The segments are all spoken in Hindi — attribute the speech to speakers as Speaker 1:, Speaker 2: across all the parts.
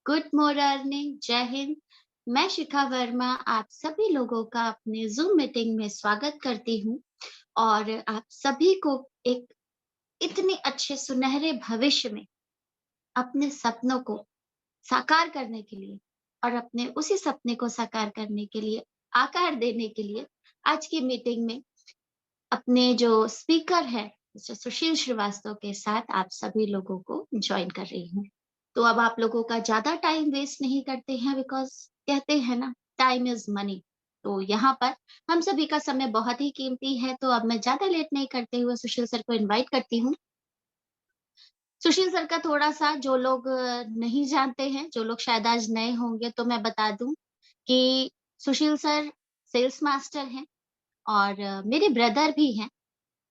Speaker 1: गुड मॉर्निंग, जय हिंद। मैं शिखा वर्मा आप सभी लोगों का अपने ज़ूम मीटिंग में स्वागत करती हूँ और आप सभी को एक इतने अच्छे सुनहरे भविष्य में अपने सपनों को साकार करने के लिए और अपने उसी सपने को साकार करने के लिए, आकार देने के लिए आज की मीटिंग में अपने जो स्पीकर हैं, मिस्टर सुशील श्रीवास्तव के साथ आप सभी लोगों को जॉइन कर रही हूँ। तो अब आप लोगों का ज़्यादा टाइम वेस्ट नहीं करते हैं बिकॉज़ कहते हैं ना, टाइम इज़ मनी। तो यहाँ पर हम सभी का समय बहुत ही कीमती है, तो अब मैं ज़्यादा लेट नहीं करते हुए सुशील सर को इनवाइट करती हूँ। सुशील सर का थोड़ा-सा जो लोग नहीं जानते हैं, जो लोग शायद आज नए होंगे तो मैं बता दूँ कि सुशील सर सेल्स मास्टर हैं और मेरे ब्रदर भी हैं।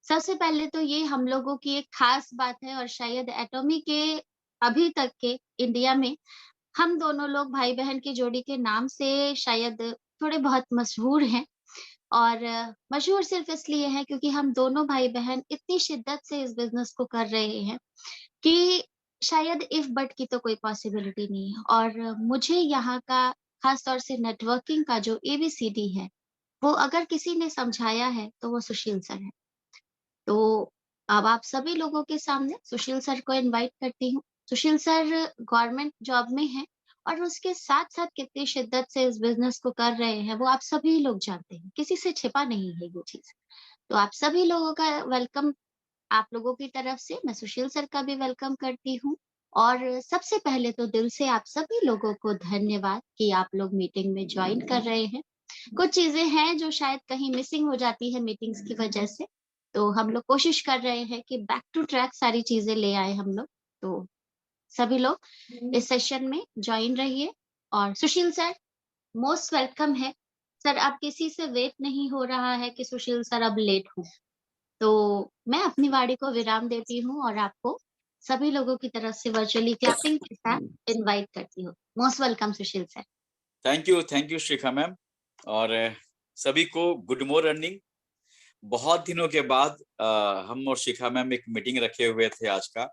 Speaker 1: सबसे पहले तो ये हम लोगों की एक खास बात है और शायद एटॉमी के अभी तक के इंडिया में हम दोनों लोग भाई-बहन की जोड़ी के नाम से शायद थोड़े बहुत मशहूर हैं और मशहूर सिर्फ़ इसलिए हैं क्योंकि हम दोनों भाई-बहन इतनी शिद्दत से इस बिज़नेस को कर रहे हैं कि शायद इफ बट की तो कोई पॉसिबिलिटी नहीं है और मुझे यहाँ का ख़ास तौर से नेटवर्किंग का जो एबीसीडी है, वो अगर किसी ने समझाया है, तो वो सुशील सर हैं। तो अब आप सभी लोगों के सामने सुशील सर को इनवाइट करती हूँ। सुशील सर गवर्नमेंट जॉब में हैं और उसके साथ-साथ कितनी शिद्दत से इस बिज़नेस को कर रहे हैं, वो आप सभी लोग जानते हैं। किसी से छिपा नहीं है ये चीज़। तो आप सभी लोगों का वेलकम आप लोगों की तरफ से मैं सुशील सर का भी वेलकम करती हूँ और सबसे पहले तो दिल से आप सभी लोगों को धन्यवाद कि आप लोग मीटिंग में जॉइन कर रहे हैं। कुछ चीज़ें हैं जो शायद कहीं मिसिंग हो जाती है मीटिंग्स की वजह से, तो हम लोग कोशिश कर रहे हैं कि बैक टू ट्रैक सारी चीज़ें ले आएँ हम लोग। तो सभी लोग इस सेशन में जॉइन रहिए और सुशील सर मोस्ट वेलकम है। सर अब किसी से वेट नहीं हो रहा है कि सुशील सर अब लेट हों। तो मैं अपनी वाणी को विराम देती हूँ और आपको सभी लोगों की तरफ से वर्चुअली क्लैपिंग के साथ इनवाइट करती हूँ। Most welcome Sushil sir.
Speaker 2: Thank you Shikha ma'am. और सभी को गुड मॉर्निंग। बहुत दिनों के बाद हम और शिखा मैम एक मीटिंग रखे हुए थे आज का।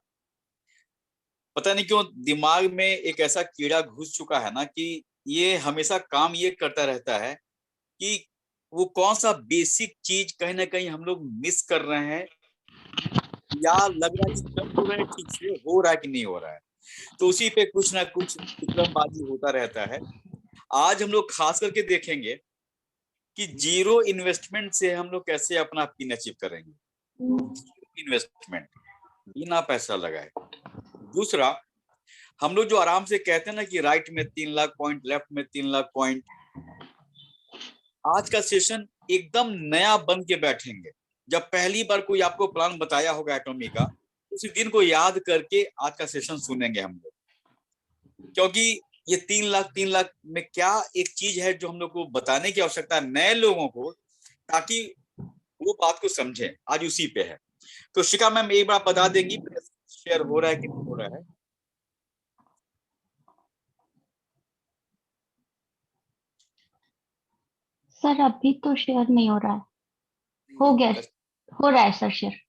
Speaker 2: पता नहीं क्यों दिमाग में एक ऐसा कीड़ा घुस चुका है ना कि ये हमेशा काम ये करता रहता है कि वो कौन सा बेसिक चीज कहीं ना कहीं हम लोग मिस कर रहे हैं, या लग रहा है कि कर तो रहे हैं, ठीक से हो रहा है कि नहीं हो रहा है। तो उसी पे कुछ ना कुछ विक्रमबाजी होता रहता है। आज हम लोग खास करके देखेंगे कि जीरो इन्वेस्टमेंट से हम लोग कैसे अपना पिन अचीव करेंगे। जीरो इन्वेस्टमेंट, बिना पैसा लगाए। दूसरा, हम लोग जो आराम से कहते हैं ना कि राइट में 3 लाख पॉइंट, लेफ्ट में 3 लाख पॉइंट, आज का सेशन एकदम नया बन के बैठेंगे। जब पहली बार कोई आपको प्लान बताया होगा एटॉमी का, उसी दिन को याद करके आज का सेशन सुनेंगे हम लोग। क्योंकि ये 3 लाख में क्या एक चीज है जो हम लोग को बताने की आवश्यकता है नए लोगों को, ताकि वो बात को समझे। आज उसी पे है। तो शिखा मैम एक बार बता देंगी शेयर हो रहा है कि नहीं हो रहा है?
Speaker 1: सर अभी तो शेयर नहीं हो रहा है। हो गया, हो रहा है सर शेयर।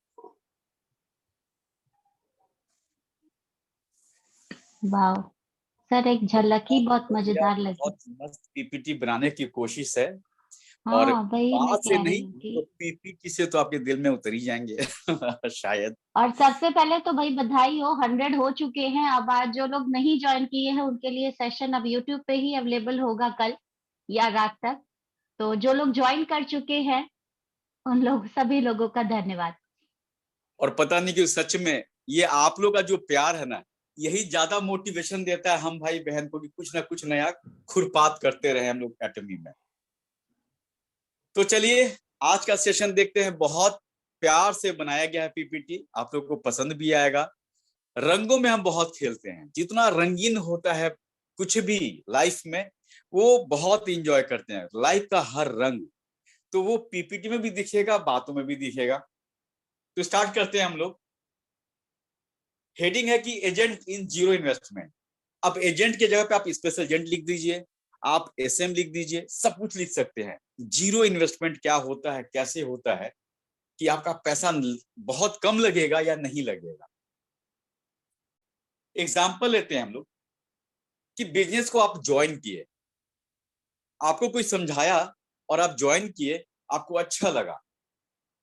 Speaker 1: वाओ! सर एक झलक ही बहुत
Speaker 2: बढ़िया,
Speaker 1: मज़ेदार लगी।
Speaker 2: बहुत मस्त पीपीटी बनाने की कोशिश है। और
Speaker 1: हाँ, वही मैं
Speaker 2: बात से
Speaker 1: कह
Speaker 2: नहीं
Speaker 1: रही हूँ
Speaker 2: तो
Speaker 1: कि
Speaker 2: पीपीटी से तो आपके दिल में उतर ही जाएंगे शायद।
Speaker 1: और सबसे पहले तो भाई बधाई हो 100 हो चुके हैं। अब आज जो लोग नहीं जॉइन किए हैं उनके लिए सेशन अब यूट्यूब पे ही अवेलेबल होगा कल या रात तक। तो जो लोग जॉइन कर चुके हैं उन लोग सभी लोगों का धन्यवाद।
Speaker 2: और पता नहीं क्यों सच में ये आप लोग का जो प्यार है ना, यही ज्यादा मोटिवेशन देता है हम भाई बहन को कि कुछ ना कुछ नया खुरपात करते रहे हम लोग एकेडमी में। तो चलिए आज का सेशन देखते हैं। बहुत प्यार से बनाया गया है पीपीटी, आप लोग को पसंद भी आएगा। रंगों में हम बहुत खेलते हैं, जितना रंगीन होता है कुछ भी लाइफ में, वो बहुत इंजॉय करते हैं लाइफ का हर रंग। तो वो पीपीटी में भी दिखेगा, बातों में भी दिखेगा। तो स्टार्ट करते हैं हम लोग। हेडिंग है कि एजेंट इन जीरो इन्वेस्टमेंट। अब एजेंट की जगह पे आप स्पेशल एजेंट लिख दीजिए, आप एसएम लिख दीजिए, सब कुछ लिख सकते हैं। जीरो इन्वेस्टमेंट क्या होता है, कैसे होता है, कि आपका पैसा बहुत कम लगेगा या नहीं लगेगा। एग्जाम्पल लेते हैं हम लोग। कि बिजनेस को आप ज्वाइन किए, आपको कोई समझाया और आप ज्वाइन किए, आपको अच्छा लगा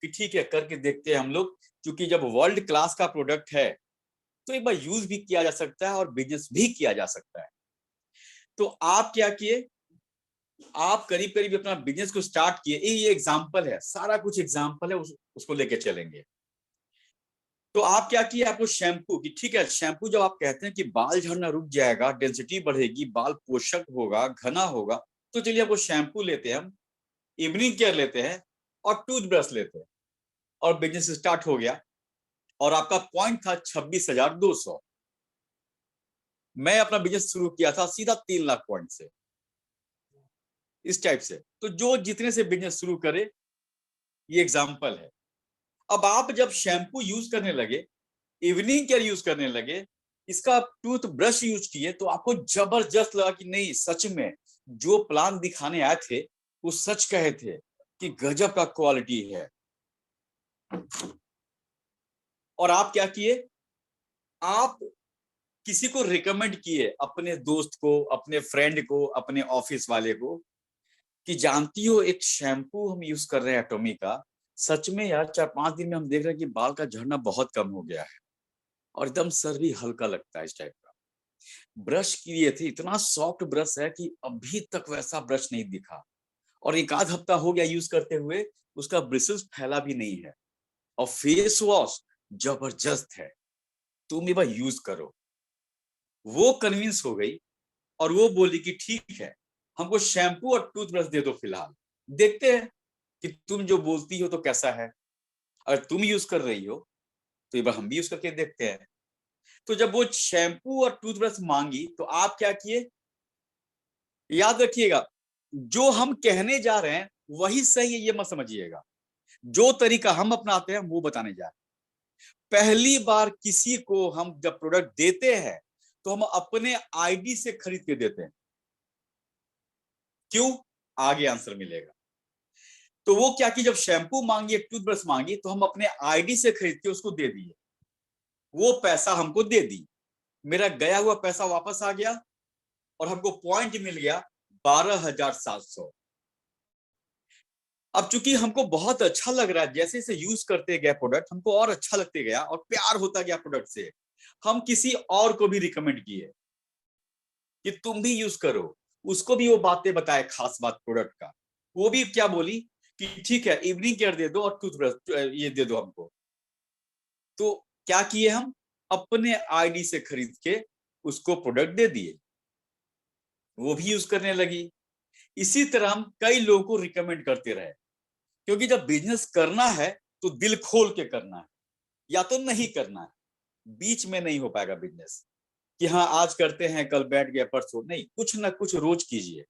Speaker 2: कि ठीक है करके देखते हैं हम लोग, क्योंकि जब वर्ल्ड क्लास का प्रोडक्ट है तो एक बार यूज भी किया जा सकता है और बिजनेस भी किया जा सकता है। तो आप क्या किए, आप करीब करीब अपना बिजनेस को स्टार्ट किए। ये एग्जांपल है, सारा कुछ एग्जांपल है, उसको लेके चलेंगे। तो आप क्या किए, आपको शैम्पू की, ठीक है शैम्पू जब आप कहते हैं कि बाल झड़ना रुक जाएगा, डेंसिटी बढ़ेगी, बाल पोषक होगा, घना होगा, तो चलिए आपको शैम्पू लेते हैं हम, इवनिंग केयर लेते हैं और टूथब्रश लेते हैं और बिजनेस स्टार्ट हो गया। और आपका पॉइंट था 26,200। मैं अपना बिजनेस शुरू किया था सीधा 3 लाख पॉइंट से, इस टाइप से। तो जो जितने से बिजनेस शुरू करे, ये एग्जाम्पल है। अब आप जब शैम्पू यूज करने लगे, इवनिंग केयर यूज करने लगे, इसका टूथ ब्रश यूज किए, तो आपको जबरदस्त लगा कि नहीं सच में जो प्लान दिखाने आए थे वो सच कहे थे कि गजब का क्वालिटी है। और आप क्या किए, आप किसी को रिकमेंड किए, अपने दोस्त को, अपने फ्रेंड को, अपने ऑफिस वाले को, कि जानती हो एक शैम्पू हम यूज कर रहे हैं एटॉमी का, सच में यार 4-5 दिन में हम देख रहे हैं कि बाल का झड़ना बहुत कम हो गया है और एकदम सर भी हल्का लगता है, इस टाइप का। ब्रश किए थे, इतना सॉफ्ट ब्रश है कि अभी तक वैसा ब्रश नहीं दिखा, और एक आध हफ्ता हो गया यूज करते हुए, उसका ब्रिसल्स फैला भी नहीं है। और फेस वॉश जबरदस्त है, तुम एक बार यूज करो। वो कन्विंस हो गई और वो बोली कि ठीक है हमको शैम्पू और टूथब्रश दे दो फिलहाल, देखते हैं कि तुम जो बोलती हो तो कैसा है। अगर तुम यूज कर रही हो तो एक बार हम भी यूज करके देखते हैं। तो जब वो शैम्पू और टूथब्रश मांगी तो आप क्या किए, याद रखिएगा जो हम कहने जा रहे हैं वही सही है, ये मत समझिएगा। जो तरीका हम अपनाते हैं वो बताने जा रहे हैं। पहली बार किसी को हम जब प्रोडक्ट देते हैं तो हम अपने आईडी से खरीद के देते हैं। क्यों, आगे आंसर मिलेगा। तो वो क्या कि जब शैम्पू मांगी, एक टूथब्रश मांगी, तो हम अपने आईडी से खरीद के उसको दे दिए, वो पैसा हमको दे दी, मेरा गया हुआ पैसा वापस आ गया और हमको पॉइंट मिल गया 12,700। अब चूंकि हमको बहुत अच्छा लग रहा है, जैसे जैसे यूज करते गए प्रोडक्ट हमको और अच्छा लगते गया और प्यार होता गया प्रोडक्ट से, हम किसी और को भी रिकमेंड किए कि तुम भी यूज करो। उसको भी वो बातें बताए, खास बात प्रोडक्ट का। वो भी क्या बोली कि ठीक है इवनिंग केयर दे दो और टूथब्रश ये दे दो हमको। तो क्या किए हम, अपने आईडी से खरीद के उसको प्रोडक्ट दे दिए, वो भी यूज करने लगी। इसी तरह हम कई लोगों को रिकमेंड करते रहे, क्योंकि जब बिजनेस करना है तो दिल खोल के करना है, या तो नहीं करना है। बीच में नहीं हो पाएगा बिजनेस कि हाँ आज करते हैं कल बैठ गया परसों, नहीं, कुछ ना कुछ रोज कीजिए।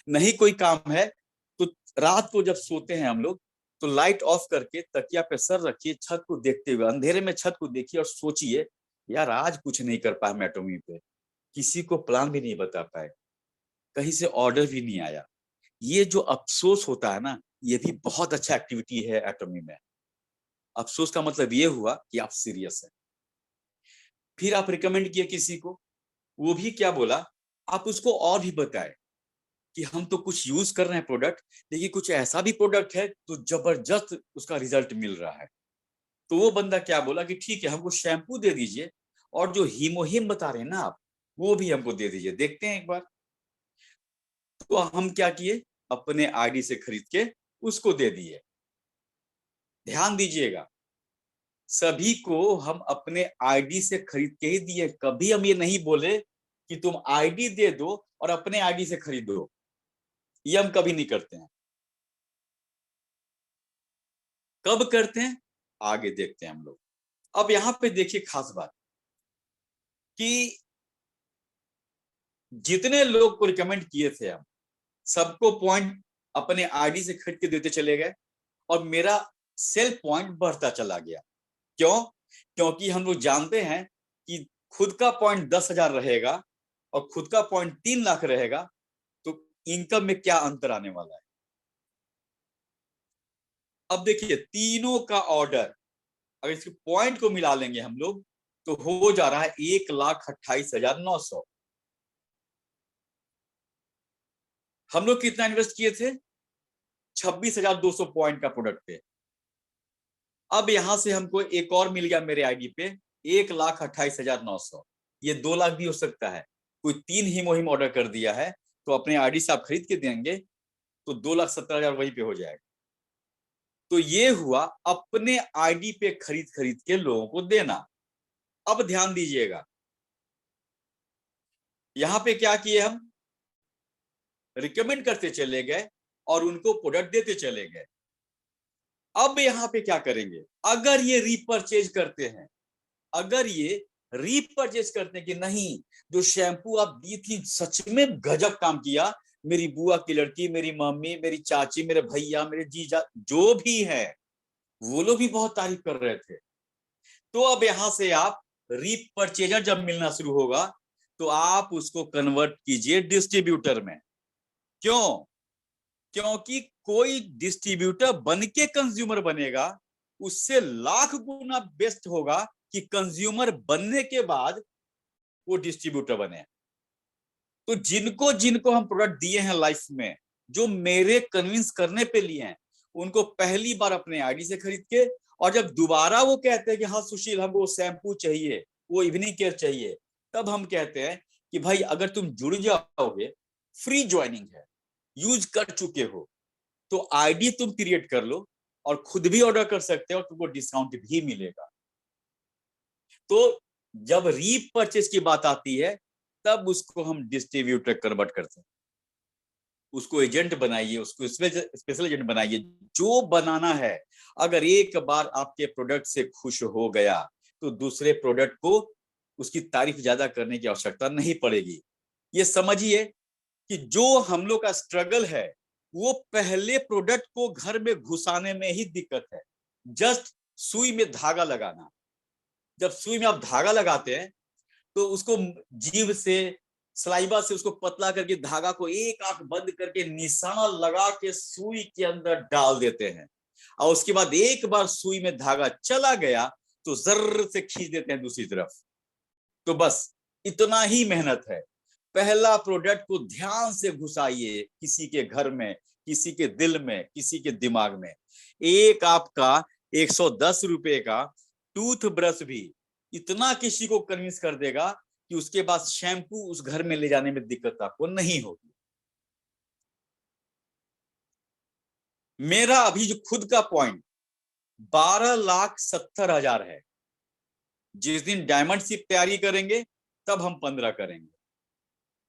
Speaker 2: नहीं कोई काम है तो रात को जब सोते हैं हम लोग, तो लाइट ऑफ करके तकिया पे सर रखिए, छत को देखते हुए अंधेरे में छत को देखिए और सोचिए यार आज कुछ नहीं कर पाया मैं एटॉमी पे, किसी को प्लान भी नहीं बता पाए, कहीं से ऑर्डर भी नहीं आया। ये जो अफसोस होता है ना, ये भी बहुत अच्छा एक्टिविटी है एटॉमी में। अफसोस का मतलब ये हुआ कि आप सीरियस है। फिर आप रिकमेंड किए किसी को, वो भी क्या बोला, आप उसको और भी बताए कि हम तो कुछ यूज कर रहे हैं प्रोडक्ट, लेकिन कुछ ऐसा भी प्रोडक्ट है तो जबरदस्त उसका रिजल्ट मिल रहा है। तो वो बंदा क्या बोला कि ठीक है हमको शैम्पू दे दीजिए और जो हीमोहिम बता रहे हैं ना आप, वो भी हमको दे दीजिए, देखते हैं एक बार। तो हम क्या किए, अपने आईडी से खरीद के उसको दे दिए। ध्यान दीजिएगा, सभी को हम अपने आईडी से खरीद के ही दिए, कभी हम ये नहीं बोले कि तुम आईडी दे दो और अपने आईडी से खरीदो, ये हम कभी नहीं करते हैं। कब करते हैं, आगे देखते हैं हम लोग। अब यहां पे देखिए खास बात कि जितने लोग को रिकमेंड किए थे हम सबको पॉइंट अपने आईडी से खरीद के देते चले गए और मेरा सेल पॉइंट बढ़ता चला गया। क्यों, क्योंकि हम लोग जानते हैं कि खुद का पॉइंट 10,000 रहेगा और खुद का पॉइंट 3 लाख रहेगा, तो इनकम में क्या अंतर आने वाला है। अब देखिए तीनों का ऑर्डर अगर इसके पॉइंट को मिला लेंगे हम लोग तो हो जा रहा है 1,28,900। हम लोग कितना इन्वेस्ट किए थे? 26,200 पॉइंट का प्रोडक्ट पे। अब यहां से हमको एक और मिल गया मेरे आईडी पे 1,28,900। ये 2 लाख भी हो सकता है। कोई 3 ही मुहिम ऑर्डर कर दिया है तो अपने आईडी से आप खरीद के देंगे तो 2,70,000 वहीं पे हो जाएगा। तो ये हुआ अपने आईडी पे खरीद खरीद के लोगों को देना। अब ध्यान दीजिएगा, यहां पे क्या किए हम? रिकमेंड करते चले गए और उनको प्रोडक्ट देते चले गए। अब यहां पे क्या करेंगे? अगर ये रीपरचेज करते हैं, अगर ये रीपरचेज करते हैं कि नहीं, जो शैम्पू आप दी थी सच में गजब काम किया, मेरी बुआ की लड़की, मेरी मम्मी, मेरी चाची, मेरे भैया, मेरे जीजा, जो भी है वो लोग भी बहुत तारीफ कर रहे थे। तो अब यहां से आप रीपरचेजर जब मिलना शुरू होगा तो आप उसको कन्वर्ट कीजिए डिस्ट्रीब्यूटर में। क्यों? क्योंकि कोई डिस्ट्रीब्यूटर बन के कंज्यूमर बनेगा उससे लाख गुना बेस्ट होगा कि कंज्यूमर बनने के बाद वो डिस्ट्रीब्यूटर बने। तो जिनको जिनको हम प्रोडक्ट दिए हैं लाइफ में, जो मेरे कन्विंस करने पे लिए हैं, उनको पहली बार अपने आईडी से खरीद के, और जब दोबारा वो कहते हैं कि हाँ सुशील हमको शैम्पू चाहिए, वो इवनिंग केयर चाहिए, तब हम कहते हैं कि भाई अगर तुम जुड़ जाओगे, फ्री ज्वाइनिंग है, यूज कर चुके हो, तो आईडी तुम क्रिएट कर लो और खुद भी ऑर्डर कर सकते हो और तुमको डिस्काउंट भी मिलेगा। तो जब रीपरचेज की बात आती है तब उसको हम डिस्ट्रीब्यूटर कन्वर्ट करते हैं। उसको एजेंट बनाइए, उसको स्पेशल एजेंट बनाइए, जो बनाना है। अगर एक बार आपके प्रोडक्ट से खुश हो गया तो दूसरे प्रोडक्ट को उसकी तारीफ ज्यादा करने की आवश्यकता नहीं पड़ेगी। ये समझिए कि जो हम लोग का स्ट्रगल है वो पहले प्रोडक्ट को घर में घुसाने में ही दिक्कत है। जस्ट सुई में धागा लगाना। जब सुई में आप धागा लगाते हैं तो उसको जीभ से, सलाइवा से उसको पतला करके धागा को एक आंख बंद करके निशाना लगा के सुई के अंदर डाल देते हैं, और उसके बाद एक बार सुई में धागा चला गया तो जर्र से खींच देते हैं दूसरी तरफ। तो बस इतना ही मेहनत है। पहला प्रोडक्ट को ध्यान से घुसाइए किसी के घर में, किसी के दिल में, किसी के दिमाग में। एक आपका 110 रुपए का टूथ ब्रश भी इतना किसी को कन्विंस कर देगा कि उसके बाद शैम्पू उस घर में ले जाने में दिक्कत आपको नहीं होगी। मेरा अभी जो खुद का पॉइंट 12,70,000 है। जिस दिन डायमंड शिप तैयारी करेंगे तब हम 15 करेंगे।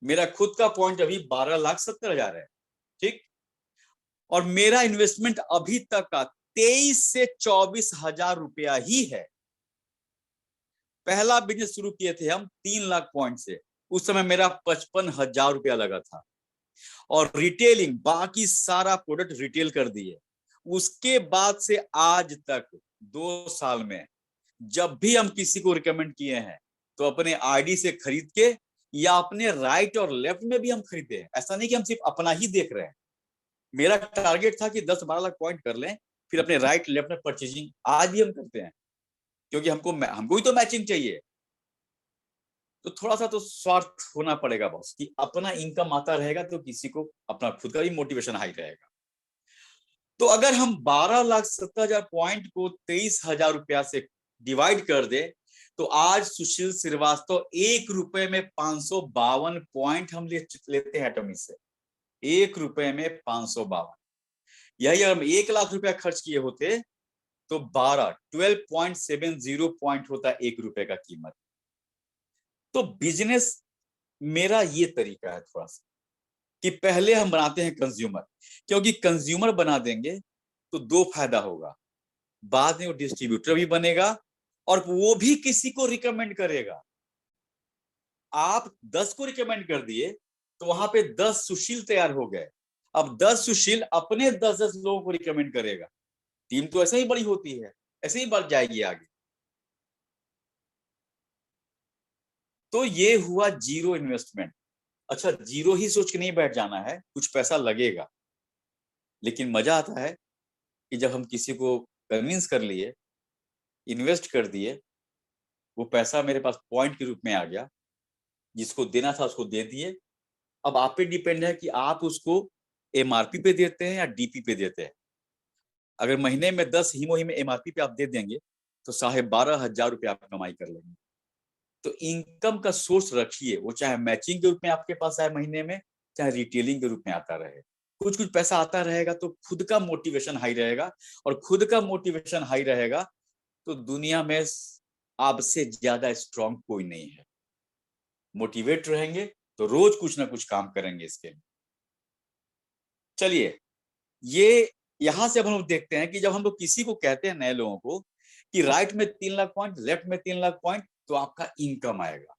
Speaker 2: मेरा खुद का पॉइंट अभी 12,70,000 है, ठीक। और मेरा इन्वेस्टमेंट अभी तक का 23 से 24,000 रुपया ही है। पहला बिजनेस शुरू किए थे हम 3 लाख पॉइंट से, उस समय मेरा 55,000 रुपया लगा था। और रिटेलिंग, बाकी सारा प्रोडक्ट रिटेल कर दिए। उसके बाद से आज तक 2 साल में जब भी हम किसी को रिकमेंड किए हैं तो अपने आईडी से खरीद के, या अपने राइट और लेफ्ट में भी हम खरीदे हैं। ऐसा नहीं कि हम सिर्फ अपना ही देख रहे हैं। मेरा टारगेट था कि 10-12 लाख पॉइंट कर लें, फिर अपने राइट लेफ्ट में परचेजिंग आज भी हम करते हैं, क्योंकि हमको ही तो मैचिंग चाहिए। तो थोड़ा सा तो स्वार्थ होना पड़ेगा बॉस, कि अपना इनकम आता रहेगा तो किसी को अपना खुद का भी मोटिवेशन हाई रहेगा। तो अगर हम 12,70,000 पॉइंट को 23,000 रुपया से डिवाइड कर दे तो आज सुशील श्रीवास्तव 1 रुपए में 552 पॉइंट हम लेते हैं एटॉमी से। 1 रुपए में 552। यही अगर हम 1 लाख रुपया खर्च किए होते तो 12.70 पॉइंट होता 1 रुपए का कीमत। तो बिजनेस मेरा ये तरीका है थोड़ा सा, कि पहले हम बनाते हैं कंज्यूमर, क्योंकि कंज्यूमर बना देंगे तो 2 फायदा होगा। बाद में वो डिस्ट्रीब्यूटर भी बनेगा और वो भी किसी को रिकमेंड करेगा। आप 10 को रिकमेंड कर दिए तो वहां पे 10 सुशील तैयार हो गए। अब 10 सुशील अपने 10-10 लोगों को रिकमेंड करेगा। टीम तो ऐसे ही बड़ी होती है, ऐसे ही बढ़ जाएगी आगे। तो ये हुआ जीरो इन्वेस्टमेंट। अच्छा, जीरो ही सोच के नहीं बैठ जाना है, कुछ पैसा लगेगा। लेकिन मजा आता है कि जब हम किसी को कन्विंस कर लिए, इन्वेस्ट कर दिए, वो पैसा मेरे पास पॉइंट के रूप में आ गया, जिसको देना था उसको दे दिए, अब आप पे डिपेंड है कि आप उसको एमआरपी पे देते हैं या डीपी पे देते हैं। अगर महीने में 10 हीमो हीम एमआरपी पे आप दे देंगे तो 12,500 रुपये आप कमाई कर लेंगे। तो इनकम का सोर्स रखिए, वो चाहे मैचिंग के रूप में आपके पास आए महीने में, चाहे रिटेलिंग के रूप में आता रहे। कुछ कुछ पैसा आता रहेगा तो खुद का मोटिवेशन हाई रहेगा, और खुद का मोटिवेशन हाई रहेगा तो दुनिया में आपसे ज्यादा स्ट्रांग कोई नहीं है। मोटिवेट रहेंगे तो रोज कुछ ना कुछ काम करेंगे इसके लिए। चलिए, ये यहां से अब हम लोग देखते हैं कि जब हम लोग किसी को कहते हैं, नए लोगों को, कि राइट में 3 लाख पॉइंट, लेफ्ट में 3 लाख पॉइंट, तो आपका इनकम आएगा।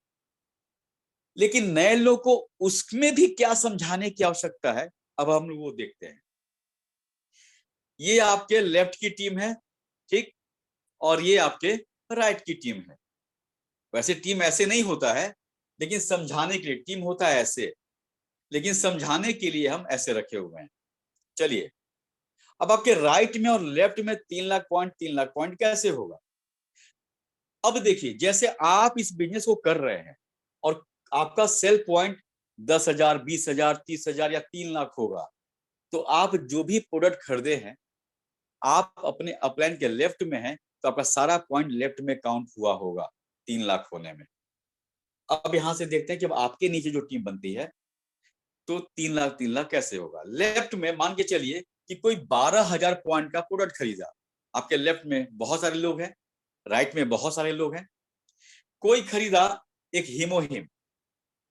Speaker 2: लेकिन नए लोग को उसमें भी क्या समझाने की आवश्यकता है, अब हम लोग वो देखते हैं। ये आपके लेफ्ट की टीम है, ठीक, और ये आपके राइट की टीम है। वैसे टीम ऐसे नहीं होता है, लेकिन समझाने के लिए टीम होता है ऐसे, लेकिन समझाने के लिए हम ऐसे रखे हुए हैं। चलिए, अब आपके राइट में और लेफ्ट में 3 लाख पॉइंट, 3 लाख पॉइंट कैसे होगा? अब देखिए, जैसे आप इस बिजनेस को कर रहे हैं और आपका सेल पॉइंट 10,000, 20,000, 30,000 या 3 लाख होगा, तो आप जो भी प्रोडक्ट खरीदे हैं, आप अपने अपलाइन के लेफ्ट में हैं, तो आपका सारा पॉइंट लेफ्ट में काउंट हुआ होगा 3 लाख होने में। अब यहां से देखते हैं कि अब आपके नीचे जो टीम बनती है, तो 3 लाख 3 लाख कैसे होगा? लेफ्ट में मान के चलिए कि कोई 12,000 पॉइंट का प्रोडक्ट खरीदा। आपके लेफ्ट में बहुत सारे लोग हैं, राइट में बहुत सारे लोग हैं। कोई खरीदा एक हीमोहिम,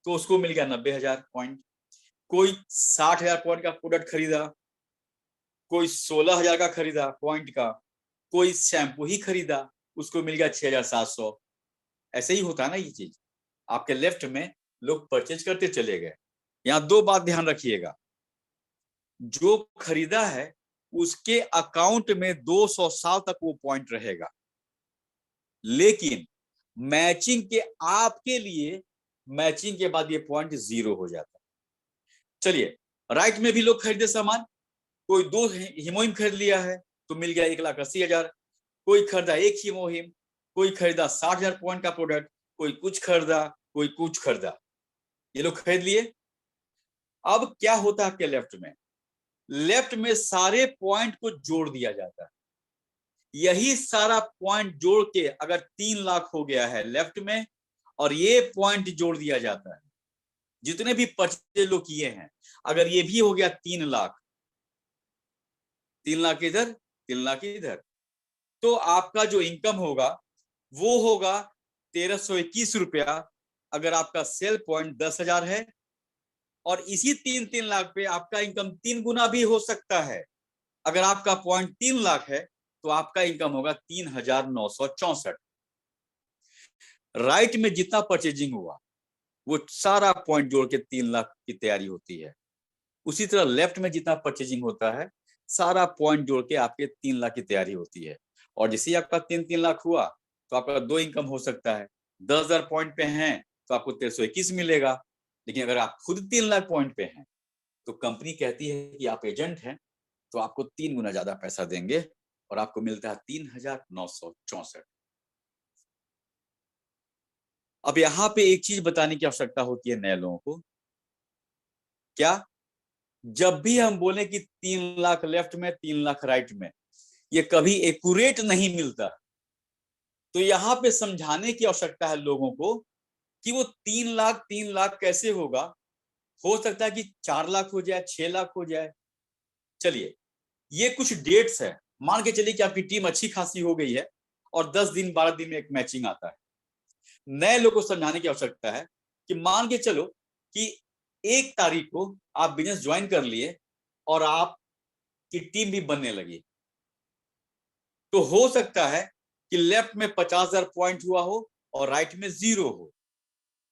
Speaker 2: तो उसको मिल गया 90,000 पॉइंट। कोई 60,000 पॉइंट का प्रोडक्ट खरीदा, कोई 16,000 का खरीदा पॉइंट का, कोई शैम्पू ही खरीदा, उसको मिल गया 6,700। ऐसे ही होता है ना ये चीज। आपके लेफ्ट में लोग परचेज करते चले गए। यहाँ दो बात ध्यान रखिएगा, जो खरीदा है उसके अकाउंट में 200 साल तक वो पॉइंट रहेगा, लेकिन मैचिंग के आपके लिए मैचिंग के बाद ये पॉइंट 0 हो जाता है। चलिए, राइट में भी लोग खरीदे सामान। कोई 2 हीमोहिम खरीद लिया है तो मिल गया 1,80,000। कोई खरीदा एक हीमोहिम, कोई खरीदा 60,000 पॉइंट का प्रोडक्ट, कोई कुछ खरीदा, कोई कुछ खरीदा, ये लोग खरीद लिए। अब क्या होता है आपके लेफ्ट में? लेफ्ट में सारे पॉइंट को जोड़ दिया जाता है। यही सारा पॉइंट जोड़ के अगर 3 लाख हो गया है लेफ्ट में, और ये पॉइंट जोड़ दिया जाता है, जितने भी परचेज लोग किए हैं, अगर ये भी हो गया 3 लाख, 3 लाख इधर, 3 लाख इधर, तो आपका जो इनकम होगा वो होगा 1,321 रुपया। अगर आपका सेल पॉइंट 10,000 है, और इसी 3-3 लाख पे आपका इनकम 3 गुना भी हो सकता है। अगर आपका पॉइंट 3 लाख है तो आपका इनकम होगा 3,964। राइट में जितना परचेजिंग हुआ वो सारा पॉइंट जोड़ के 3 लाख की तैयारी होती है। उसी तरह लेफ्ट में जितना परचेजिंग होता है, सारा पॉइंट जोड़ के आपके 3 लाख की तैयारी होती है। और जैसे ही आपका 3-3 लाख हुआ तो आपका 2 इनकम हो सकता है। 10,000 पॉइंट पे हैं तो आपको 1,321 मिलेगा। लेकिन अगर आप खुद 3 लाख पॉइंट पे हैं तो कंपनी कहती है कि आप एजेंट हैं, तो आपको 3 गुना ज्यादा पैसा देंगे और आपको मिलता है 3,964। अब यहाँ पे एक चीज बताने की आवश्यकता होती है नए लोगों को। क्या? जब भी हम बोले कि 3 लाख लेफ्ट में, 3 लाख राइट में, ये कभी एक्यूरेट नहीं मिलता। तो यहाँ पे समझाने की आवश्यकता है लोगों को कि वो 3 लाख कैसे होगा। हो सकता है कि 4 लाख हो जाए, 6 लाख हो जाए। चलिए, ये कुछ डेट्स है। मान के चलिए कि आपकी टीम अच्छी खासी हो गई है और 10 दिन 12 दिन में एक मैचिंग आता है। नए लोगों को समझाने की आवश्यकता है कि मान के चलो कि 1 तारीख को आप बिजनेस ज्वाइन कर लिए और आपकी टीम भी बनने लगी, तो हो सकता है कि लेफ्ट में 50,000 पॉइंट हुआ हो और राइट में 0 हो।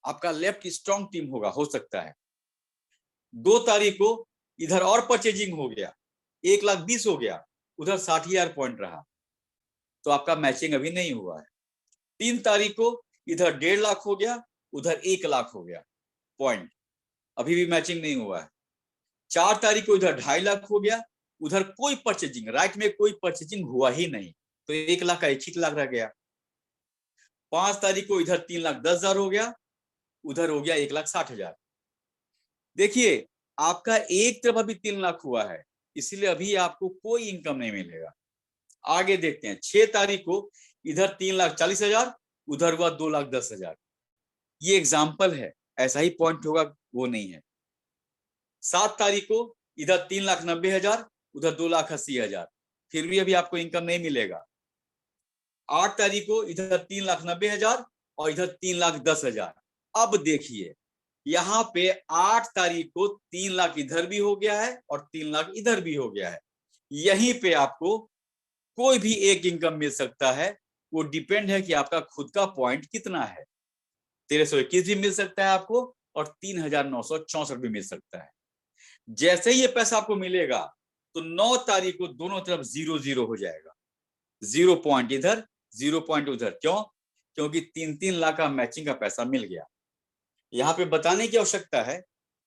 Speaker 2: आपका लेफ्ट स्ट्रॉन्ग टीम होगा, हो सकता है। 2 तारीख को इधर और परचेजिंग हो गया, 1,20,000 हो गया, उधर 60,000 पॉइंट रहा, तो आपका मैचिंग अभी नहीं हुआ है। 3 तारीख को इधर 1.5 लाख हो गया, उधर 1 लाख हो गया पॉइंट, अभी भी मैचिंग नहीं हुआ है। 4 तारीख को इधर 2.5 लाख हो गया, उधर कोई परचेजिंग, राइट में कोई परचेजिंग हुआ ही नहीं, तो 1 लाख का 1 लाख रह गया। 5 तारीख को इधर 3,10,000 हो गया, उधर हो गया 1,60,000। देखिए आपका एक तरफ अभी 3 लाख हुआ है, इसलिए अभी आपको कोई इनकम नहीं मिलेगा। आगे देखते हैं, 6 तारीख को इधर 3,40,000, उधर हुआ 2,10,000। ये एग्जाम्पल है, ऐसा ही पॉइंट होगा वो नहीं है। 7 तारीख को इधर 3,90,000, उधर 2,80,000, फिर भी अभी आपको इनकम नहीं मिलेगा। 8 तारीख को इधर 3,90,000 और इधर 3,10,000। अब देखिए यहाँ पे 8 तारीख को 3 लाख इधर भी हो गया है और 3 लाख इधर भी हो गया है। यहीं पे आपको कोई भी एक इनकम मिल सकता है, वो डिपेंड है कि आपका खुद का पॉइंट कितना है। 1321 भी मिल सकता है आपको और 3,964 भी मिल सकता है। जैसे ही ये पैसा आपको मिलेगा तो 9 तारीख को दोनों तरफ 0-0 हो जाएगा, 0 पॉइंट इधर 0 पॉइंट उधर। क्यों? क्योंकि 3-3 लाख का मैचिंग का पैसा मिल गया। यहाँ पे बताने की आवश्यकता है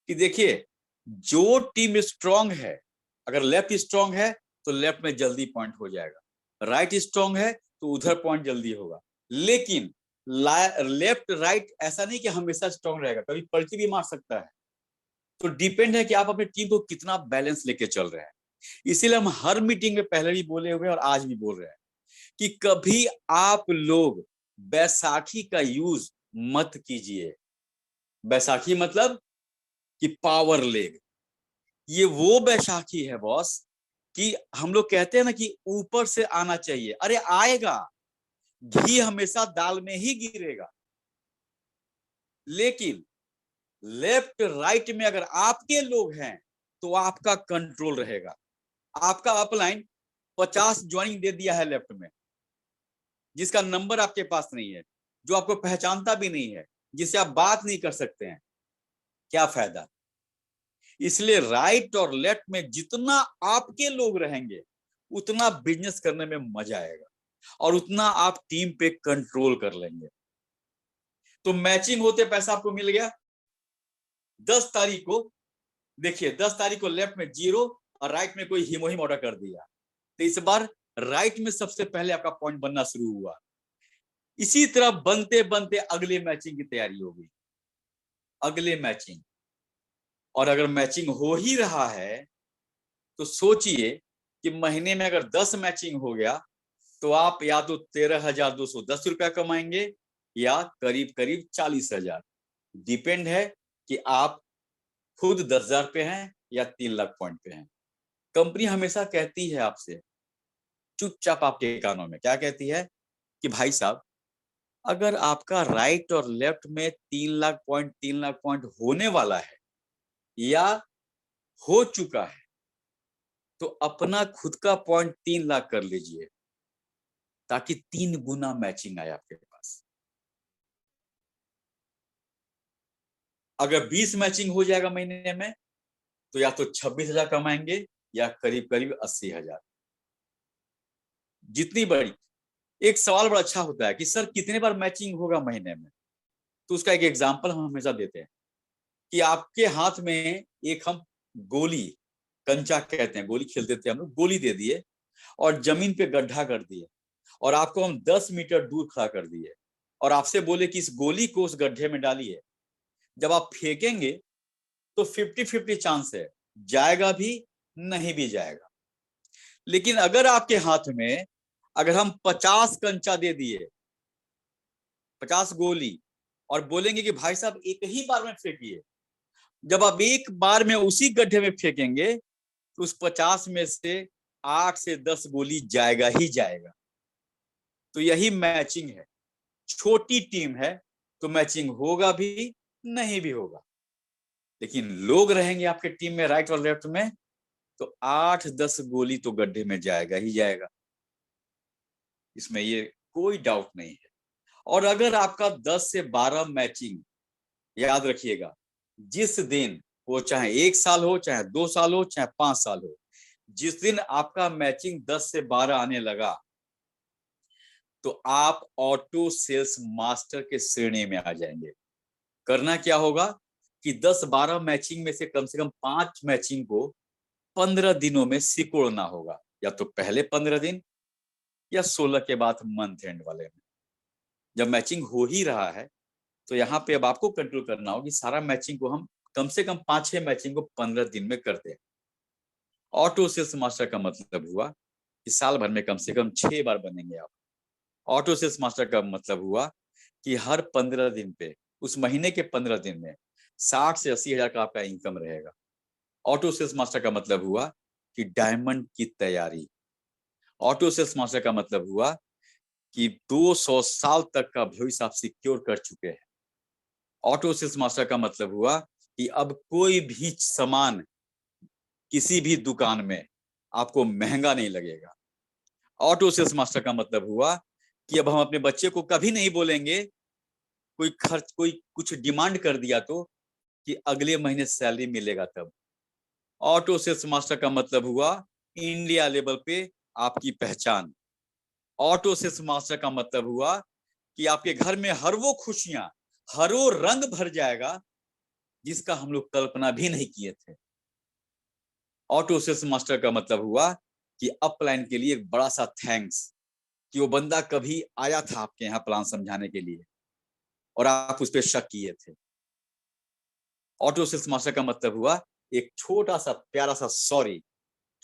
Speaker 2: कि देखिए जो टीम स्ट्रांग है, अगर लेफ्ट स्ट्रांग है तो लेफ्ट में जल्दी पॉइंट हो जाएगा, राइट स्ट्रांग है तो उधर पॉइंट जल्दी होगा। लेकिन लेफ्ट राइट ऐसा नहीं कि हमेशा स्ट्रांग रहेगा, कभी पलटी भी मार सकता है। तो डिपेंड है कि आप अपनी टीम को कितना बैलेंस लेके चल रहे हैं। इसीलिए हम हर मीटिंग में पहले भी बोले हुए और आज भी बोल रहे हैं कि कभी आप लोग बैसाखी का यूज मत कीजिए। बैसाखी मतलब कि पावर लेग। ये वो बैसाखी है बॉस कि हम लोग कहते हैं ना कि ऊपर से आना चाहिए, अरे आएगा, घी हमेशा दाल में ही गिरेगा। लेकिन लेफ्ट राइट में अगर आपके लोग हैं तो आपका कंट्रोल रहेगा। आपका अपलाइन 50 ज्वाइनिंग दे दिया है लेफ्ट में, जिसका नंबर आपके पास नहीं है, जो आपको पहचानता भी नहीं है, जिससे आप बात नहीं कर सकते हैं, क्या फायदा। इसलिए राइट और लेफ्ट में जितना आपके लोग रहेंगे उतना बिजनेस करने में मजा आएगा और उतना आप टीम पे कंट्रोल कर लेंगे। तो मैचिंग होते पैसा आपको मिल गया। 10 तारीख को देखिए, 10 तारीख को लेफ्ट में 0 और राइट में कोई हिमोहिम ऑर्डर कर दिया, तो इस बार राइट में सबसे पहले आपका पॉइंट बनना शुरू हुआ। इसी तरह बनते बनते अगले मैचिंग की तैयारी होगी, अगले मैचिंग। और अगर मैचिंग हो ही रहा है तो सोचिए कि महीने में अगर 10 मैचिंग हो गया तो आप या तो 13,210 रुपया कमाएंगे या करीब करीब 40,000। डिपेंड है कि आप खुद 10,000 पे हैं या 3 लाख पॉइंट पे हैं। कंपनी हमेशा कहती है आपसे, चुपचाप आपके कानों में क्या कहती है कि भाई साहब, अगर आपका राइट और लेफ्ट में 3 लाख पॉइंट होने वाला है या हो चुका है तो अपना खुद का पॉइंट 3 लाख कर लीजिए, ताकि 3 गुना मैचिंग आए आपके पास। अगर 20 मैचिंग हो जाएगा महीने में तो या तो 26,000 कमाएंगे या करीब करीब 80,000। जितनी बड़ी, एक सवाल बड़ा अच्छा होता है कि सर कितने बार मैचिंग होगा महीने में, तो उसका एक एग्जांपल हम हमेशा देते हैं कि आपके हाथ में एक हम गोली, कंचा कहते हैं, गोली खेलते थे हम लोग, गोली दे दिए और जमीन पे गड्ढा कर दिए और आपको हम 10 मीटर दूर खड़ा कर दिए और आपसे बोले कि इस गोली को उस गड्ढे में डालिए। जब आप फेंकेंगे तो 50-50 चांस है, जाएगा भी नहीं भी जाएगा। लेकिन अगर आपके हाथ में अगर हम 50 कंचा दे दिए, 50 गोली, और बोलेंगे कि भाई साहब एक ही बार में फेंकिए, जब आप एक बार में उसी गड्ढे में फेंकेंगे तो उस 50 में से 8 से 10 गोली जाएगा ही जाएगा। तो यही मैचिंग है। छोटी टीम है तो मैचिंग होगा भी नहीं भी होगा, लेकिन लोग रहेंगे आपके टीम में राइट और लेफ्ट में तो 8-10 गोली तो गड्ढे में जाएगा ही जाएगा, इसमें ये कोई डाउट नहीं है। और अगर आपका 10 से 12 मैचिंग, याद रखिएगा, जिस दिन, वो चाहे 1 साल हो, चाहे 2 साल हो, चाहे 5 साल हो, जिस दिन आपका मैचिंग 10 से 12 आने लगा तो आप ऑटो सेल्स मास्टर के श्रेणी में आ जाएंगे। करना क्या होगा कि 10-12 मैचिंग में से कम 5 मैचिंग को 15 दिनों में सिकोड़ना होगा, या तो पहले 15 दिन या 16 के बाद मंथ एंड वाले में। जब मैचिंग हो ही रहा है तो यहाँ पे अब आपको कंट्रोल करना होगा कि सारा मैचिंग को हम कम से कम 5-6 मैचिंग को 15 दिन में कर दे। ऑटो सेल्स मास्टर का मतलब हुआ कि साल भर में कम से कम 6 बार बनेंगे आप। ऑटो सेल्स मास्टर का मतलब हुआ कि हर 15 दिन पे, उस महीने के 15 दिन में 60 से 80 हजार का आपका इनकम रहेगा। ऑटो सेल्स मास्टर का मतलब हुआ कि डायमंड की तैयारी। ऑटो सेल्स मास्टर का मतलब हुआ कि 200 साल तक का भविष्य आप सिक्योर कर चुके हैं। ऑटो सेल्स मास्टर का मतलब हुआ कि अब कोई भी सामान किसी भी दुकान में आपको महंगा नहीं लगेगा। ऑटो सेल्स मास्टर का मतलब हुआ कि अब हम अपने बच्चे को कभी नहीं बोलेंगे, कोई कुछ डिमांड कर दिया तो, कि अगले महीने सैलरी मिलेगा तब। ऑटो सेल्स मास्टर का मतलब हुआ इंडिया लेवल पे आपकी पहचान। ऑटो सेल्स मास्टर का मतलब हुआ कि आपके घर में हर वो खुशियां, हर वो रंग भर जाएगा जिसका हम लोग कल्पना भी नहीं किए थे। ऑटो सेल्स मास्टर का मतलब हुआ कि अपलाइन के लिए एक बड़ा सा थैंक्स, कि वो बंदा कभी आया था आपके यहाँ प्लान समझाने के लिए और आप उस पर शक किए थे। ऑटो सेल्स मास्टर का मतलब हुआ एक छोटा सा प्यारा सा सॉरी,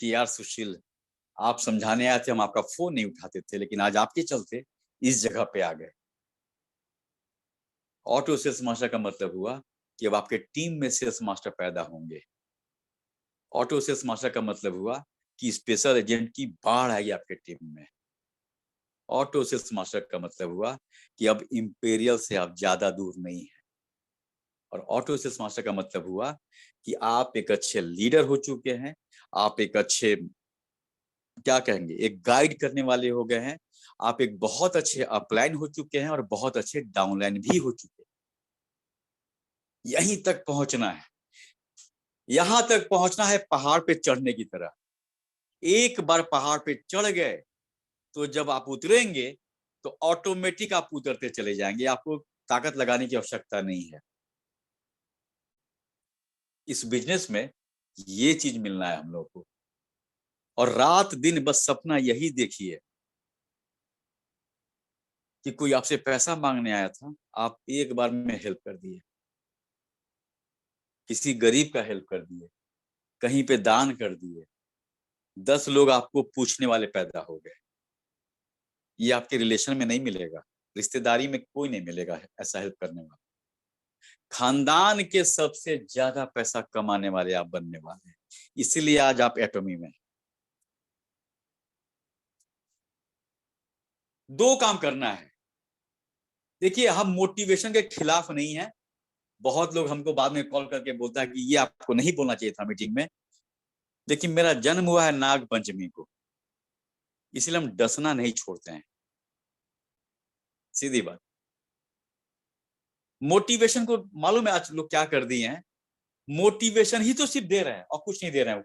Speaker 2: कि यार सुशील, आप समझाने आए थे, हम आपका फोन नहीं उठाते थे, लेकिन आज आपके चलते इस जगह पे आ गए। ऑटो सेल्स मास्टर का मतलब हुआ कि अब आपके टीम में सेल्स मास्टर पैदा होंगे। ऑटो सेल्स मास्टर का मतलब हुआ कि स्पेशल एजेंट की बाढ़ आई आपके टीम में। ऑटो सेल्स मास्टर का मतलब हुआ कि अब इंपेरियल से आप ज्यादा दूर नहीं है। और ऑटो सेल्स मास्टर का मतलब हुआ कि आप एक अच्छे लीडर हो चुके हैं, आप एक अच्छे, क्या कहेंगे, एक गाइड करने वाले हो गए हैं, आप एक बहुत अच्छे अपलाइन हो चुके हैं और बहुत अच्छे डाउनलाइन भी हो चुके हैं। यहीं तक पहुंचना है, यहां तक पहुंचना है पहाड़ पे चढ़ने की तरह। एक बार पहाड़ पे चढ़ गए तो जब आप उतरेंगे तो ऑटोमेटिक आप उतरते चले जाएंगे, आपको ताकत लगाने की आवश्यकता नहीं है। इस बिजनेस में ये चीज मिलना है हम लोग को, और रात दिन बस सपना यही देखिए कि कोई आपसे पैसा मांगने आया था, आप एक बार में हेल्प कर दिए, किसी गरीब का हेल्प कर दिए, कहीं पे दान कर दिए, 10 लोग आपको पूछने वाले पैदा हो गए। ये आपके रिलेशन में नहीं मिलेगा, रिश्तेदारी में कोई नहीं मिलेगा ऐसा हेल्प करने वाला। खानदान के सबसे ज्यादा पैसा कमाने वाले आप बनने वाले हैं, इसीलिए आज आप एटॉमी में। 2 काम करना है। देखिए, हम मोटिवेशन के खिलाफ नहीं है। बहुत लोग हमको बाद में कॉल करके बोलता है कि ये आपको नहीं बोलना चाहिए था मीटिंग में, लेकिन मेरा जन्म हुआ है नाग पंचमी को, इसलिए हम डसना नहीं छोड़ते हैं। सीधी बात। मोटिवेशन को मालूम है आज लोग क्या कर दिए हैं, मोटिवेशन ही तो सिर्फ दे रहे हैं और कुछ नहीं दे रहे हैं।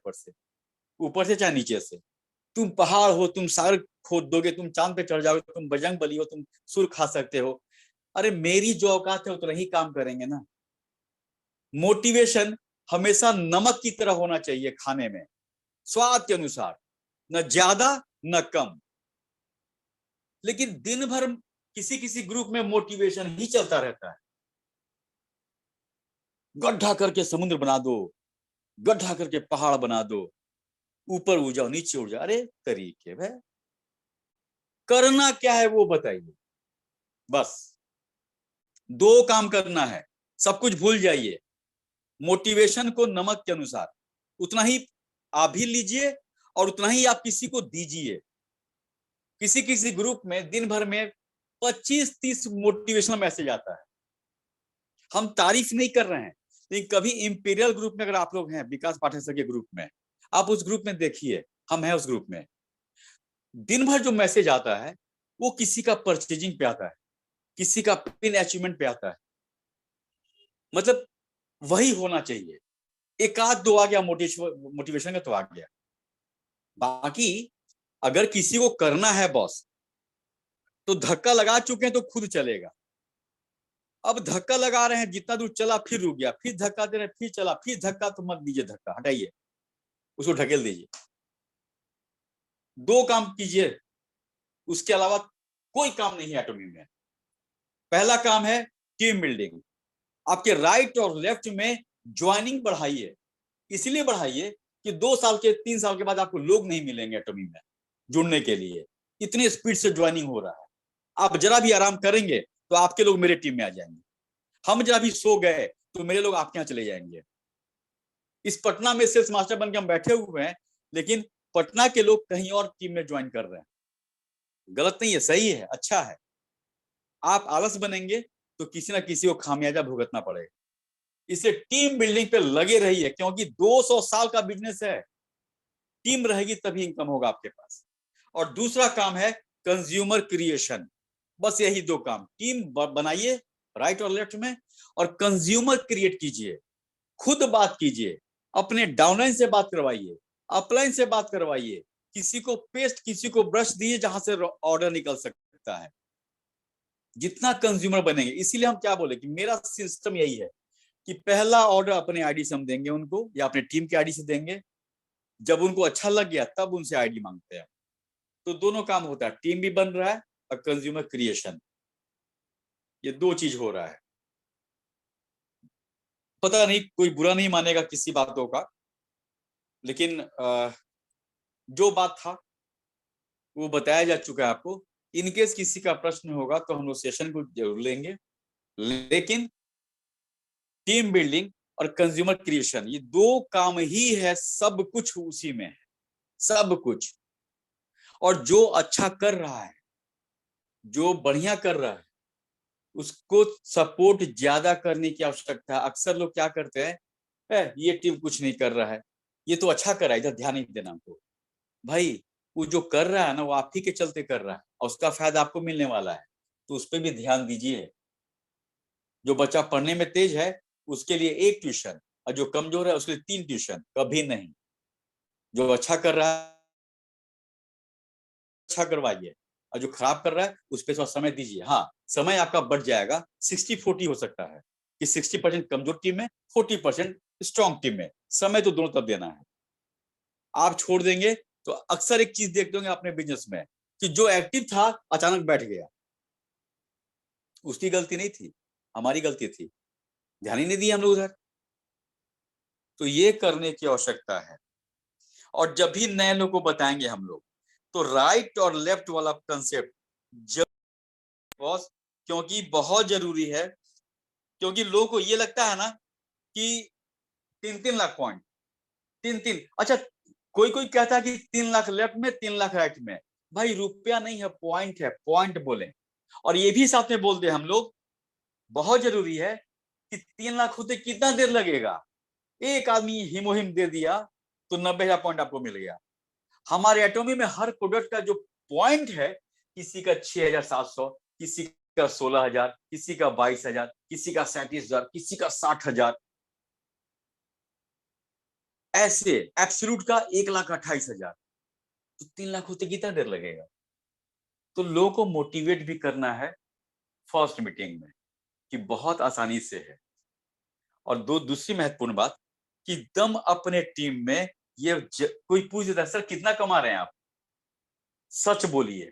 Speaker 2: ऊपर से चाहे नीचे से, तुम पहाड़ हो, तुम सागर खोद दोगे, तुम चांद पे चढ़ जाओगे, तुम बजरंग बली हो, तुम सुर खा सकते हो। अरे मेरी जो औकात है उतना ही काम करेंगे ना। मोटिवेशन हमेशा नमक की तरह होना चाहिए खाने में, स्वाद के अनुसार, न ज्यादा न कम। लेकिन दिन भर किसी किसी ग्रुप में मोटिवेशन ही चलता रहता है। गड्ढा करके समुद्र बना दो, गड्ढा करके पहाड़ बना दो, ऊपर उड़ जाओ नीचे उड़ जाओ। अरे तरीके भाई, करना क्या है वो बताइए। बस 2 काम करना है, सब कुछ भूल जाइए। मोटिवेशन को नमक के अनुसार, उतना ही आप भी लीजिए और उतना ही आप किसी को दीजिए। किसी किसी ग्रुप में दिन भर में 25-30 मोटिवेशनल मैसेज आता है। हम तारीफ नहीं कर रहे हैं, लेकिन कभी इंपीरियल ग्रुप में अगर आप लोग हैं, विकास पाठक सर के ग्रुप में, आप उस ग्रुप में देखिए, हम हैं उस ग्रुप में, दिन भर जो मैसेज आता है वो किसी का परचेजिंग पे आता है, किसी का पिन अचीवमेंट पे आता है। मतलब वही होना चाहिए। एक आध दो आ गया मोटिवेशन का तो आ गया, बाकी अगर किसी को करना है बॉस तो धक्का लगा चुके हैं तो खुद चलेगा। अब धक्का लगा रहे हैं, जितना दूर चला फिर रुक गया, फिर धक्का दे रहे हैं, फिर चला, फिर धक्का, तो मत दीजिए धक्का, हटाइए, उसको ढकेल दीजिए। 2 काम कीजिए, उसके अलावा कोई काम नहीं है एटॉमी में। पहला काम है टीम बिल्डिंग। आपके राइट और लेफ्ट में ज्वाइनिंग बढ़ाइए, इसलिए बढ़ाइए कि 2 साल के 3 साल के बाद आपको लोग नहीं मिलेंगे एटॉमी में जुड़ने के लिए, इतने स्पीड से ज्वाइनिंग हो रहा है। आप जरा भी आराम करेंगे तो आपके लोग मेरे टीम में आ जाएंगे, हम जरा भी सो गए तो मेरे लोग आपके यहाँ चले जाएंगे। इस पटना में सेल्स मास्टर बन के हम बैठे हुए हैं, लेकिन पटना के लोग कहीं और टीम में ज्वाइन कर रहे हैं। गलत नहीं है, सही है, अच्छा है। आप आलस बनेंगे तो किसी ना किसी को खामियाजा भुगतना पड़ेगा। इसलिए टीम बिल्डिंग पे लगे रहिए, क्योंकि 200 साल का बिजनेस है। टीम रहेगी तभी इनकम होगा आपके पास। और दूसरा काम है कंज्यूमर क्रिएशन। बस यही 2 काम, टीम बनाइए राइट और लेफ्ट में, और कंज्यूमर क्रिएट कीजिए। खुद बात कीजिए, अपने डाउनलाइन से बात करवाइए, अपलाइन से बात करवाइए, किसी को पेस्ट, किसी को ब्रश दिए जहां से ऑर्डर निकल सकता है। जितना कंज्यूमर बनेंगे, इसीलिए हम क्या बोले कि मेरा सिस्टम यही है कि पहला ऑर्डर अपने आईडी से हम देंगे उनको, या अपने टीम के आईडी से देंगे। जब उनको अच्छा लग गया तब उनसे आईडी मांगते हैं। तो दोनों काम होता है, टीम भी बन रहा है और कंज्यूमर क्रिएशन, ये 2 चीज हो रहा है। पता नहीं, कोई बुरा नहीं मानेगा किसी बातों का, लेकिन जो बात था वो बताया जा चुका है आपको। इनकेस किसी का प्रश्न होगा तो हम लोग सेशन को जरूर लेंगे, लेकिन टीम बिल्डिंग और कंज्यूमर क्रिएशन, ये 2 काम ही है, सब कुछ उसी में है, सब कुछ। और जो अच्छा कर रहा है, जो बढ़िया कर रहा है, उसको सपोर्ट ज्यादा करने की आवश्यकता है। अक्सर लोग क्या करते हैं, ये टीम कुछ नहीं कर रहा है, ये तो अच्छा कर रहा है, इधर ध्यान नहीं देना हमको। भाई वो जो कर रहा है ना, वो आप ही के चलते कर रहा है और उसका फायदा आपको मिलने वाला है, तो उस पर भी ध्यान दीजिए। जो बच्चा पढ़ने में तेज है उसके लिए 1 ट्यूशन, और जो कमजोर है उसके लिए 3 ट्यूशन, कभी नहीं। जो अच्छा कर रहा है अच्छा करवाइए, और जो खराब कर रहा है उस पर थोड़ा समय दीजिए। हाँ, समय आपका बढ़ जाएगा, 60-40 हो सकता है कि 60% कमजोर टीम में, 40% स्ट्रॉन्ग टीम में। समय तो दोनों तरफ देना है। आप छोड़ देंगे तो अक्सर एक चीज देखते होंगे अपने बिजनेस में कि जो एक्टिव था अचानक बैठ गया। उसकी गलती नहीं थी, हमारी गलती थी, ध्यान ही नहीं दिया हम लोग उधर। तो ये करने की आवश्यकता है। और जब भी नए लोगों को बताएंगे हम लोग, तो राइट और लेफ्ट वाला कंसेप्ट जब, क्योंकि बहुत जरूरी है। क्योंकि लोगों को ये लगता है ना कि 3-3 लाख पॉइंट, 3-3, अच्छा कोई कोई कहता है कि 3 लाख लेफ्ट में, 3 लाख राइट में। भाई रुपया नहीं है, पॉइंट है, पॉइंट बोले। और ये भी साथ में बोल दे हम लोग, बहुत जरूरी है कि 3 लाख होते कितना देर लगेगा। एक आदमी हिमोहिम दे दिया तो 90,000 पॉइंट आपको मिल गया। हमारे एटॉमी में हर प्रोडक्ट का जो पॉइंट है, किसी का 6,700, किसी का 16,000, किसी का 22,000, किसी का 37,000, किसी का 60,000, ऐसे एब्सोल्यूट का 1,28,000। तो 3 लाख होते कितना देर लगेगा। तो लोगों को मोटिवेट भी करना है फर्स्ट मीटिंग में कि बहुत आसानी से है। और दूसरी महत्वपूर्ण बात कि दम अपने टीम में, ये कोई पूछ देता है सर कितना कमा रहे हैं आप, सच बोलिए,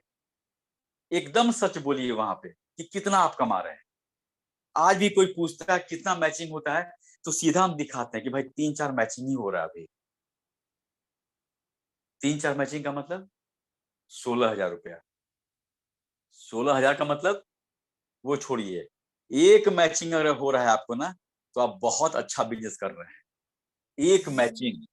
Speaker 2: एकदम सच बोलिए वहां पे कि कितना आप कमा रहे हैं। आज भी कोई पूछता है कितना मैचिंग होता है, तो सीधा हम दिखाते हैं कि भाई 3-4 मैचिंग ही हो रहा है अभी। 3-4 मैचिंग का मतलब 16,000 रुपया। 16,000 का मतलब वो छोड़िए, एक मैचिंग अगर हो रहा है आपको ना, तो आप बहुत अच्छा बिजनेस कर रहे हैं। एक मैचिंग,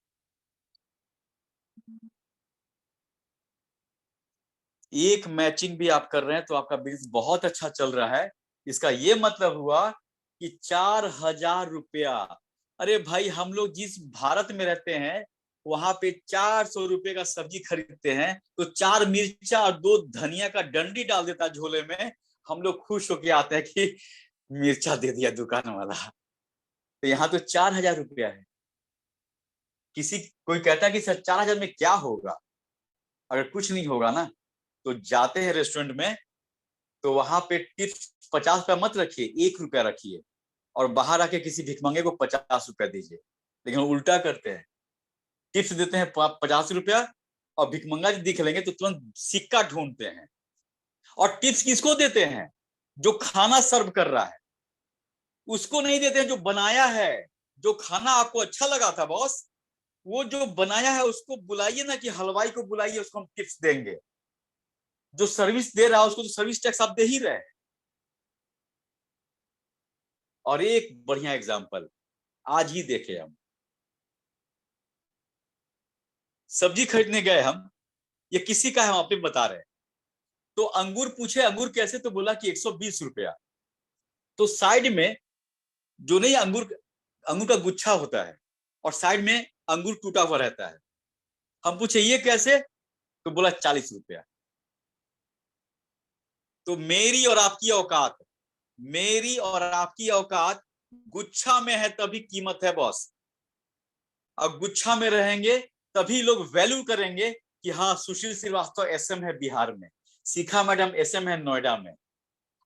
Speaker 2: एक मैचिंग भी आप कर रहे हैं तो आपका बिजनेस बहुत अच्छा चल रहा है। इसका ये मतलब हुआ कि 4,000 रुपया। अरे भाई हम लोग जिस भारत में रहते हैं वहां पे 400 रुपए का सब्जी खरीदते हैं, तो 4 मिर्चा और 2 धनिया का डंडी डाल देता झोले में, हम लोग खुश होके आते हैं कि मिर्चा दे दिया दुकान वाला। तो यहाँ तो 4,000 रुपया है। कोई कहता है कि सर 4,000 में क्या होगा। अगर कुछ नहीं होगा ना, तो जाते हैं रेस्टोरेंट में, तो वहां पे टिप्स 50 रुपया मत रखिए, 1 रुपया रखिए, और बाहर आके किसी भिखमंगे को 50 रुपया दीजिए। लेकिन उल्टा करते हैं, टिप्स देते हैं 50 रुपया, और भिखमंगा जी दिख लेंगे तो तुरंत सिक्का ढूंढते हैं। और टिप्स किसको देते हैं, जो खाना सर्व कर रहा है, उसको नहीं देते हैं जो बनाया है। जो खाना आपको अच्छा लगा था बॉस, वो जो बनाया है उसको बुलाइए ना, कि हलवाई को बुलाइए, उसको हम टिप्स देंगे। जो सर्विस दे रहा है उसको तो सर्विस टैक्स आप दे ही रहे हैं। और एक बढ़िया एग्जांपल आज ही देखे, हम सब्जी खरीदने गए, हम ये किसी का है हम आपको बता रहे हैं। तो अंगूर पूछे, अंगूर कैसे, तो बोला कि 120 रुपया। तो साइड में जो नहीं अंगूर, अंगूर का गुच्छा होता है और साइड में अंगूर टूटा हुआ रहता है। हम पूछे ये कैसे, तो बोला 40 रुपया। तो मेरी और आपकी औकात, मेरी और आपकी औकात गुच्छा में है तभी कीमत है बॉस। अब गुच्छा में रहेंगे तभी लोग वैल्यू करेंगे कि हाँ सुशील श्रीवास्तव एसएम है बिहार में, शिखा मैडम एसएम है नोएडा में।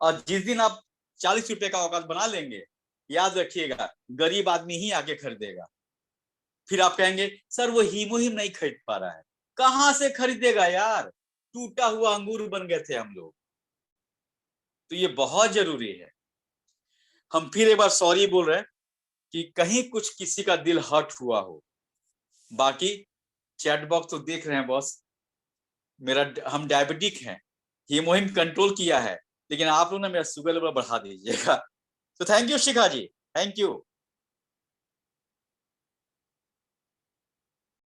Speaker 2: और जिस दिन आप 40 रुपए का औकात बना लेंगे, याद रखिएगा गरीब आदमी ही आके खरीदेगा। फिर आप कहेंगे सर वो हीमो हिम नहीं खरीद पा रहा है। कहां से खरीदेगा यार, टूटा हुआ अंगूर बन गए थे हम लोग। तो ये बहुत जरूरी है। हम फिर एक बार सॉरी बोल रहे हैं कि कहीं कुछ किसी का दिल हर्ट हुआ हो। बाकी चैट बॉक्स तो देख रहे हैं बॉस, मेरा हम डायबिटिक हैं, हीमोहिम कंट्रोल किया है, लेकिन आप लोग ना मेरा शुगर लेवल बढ़ा दीजिएगा। तो thank you Shikha ji, thank you.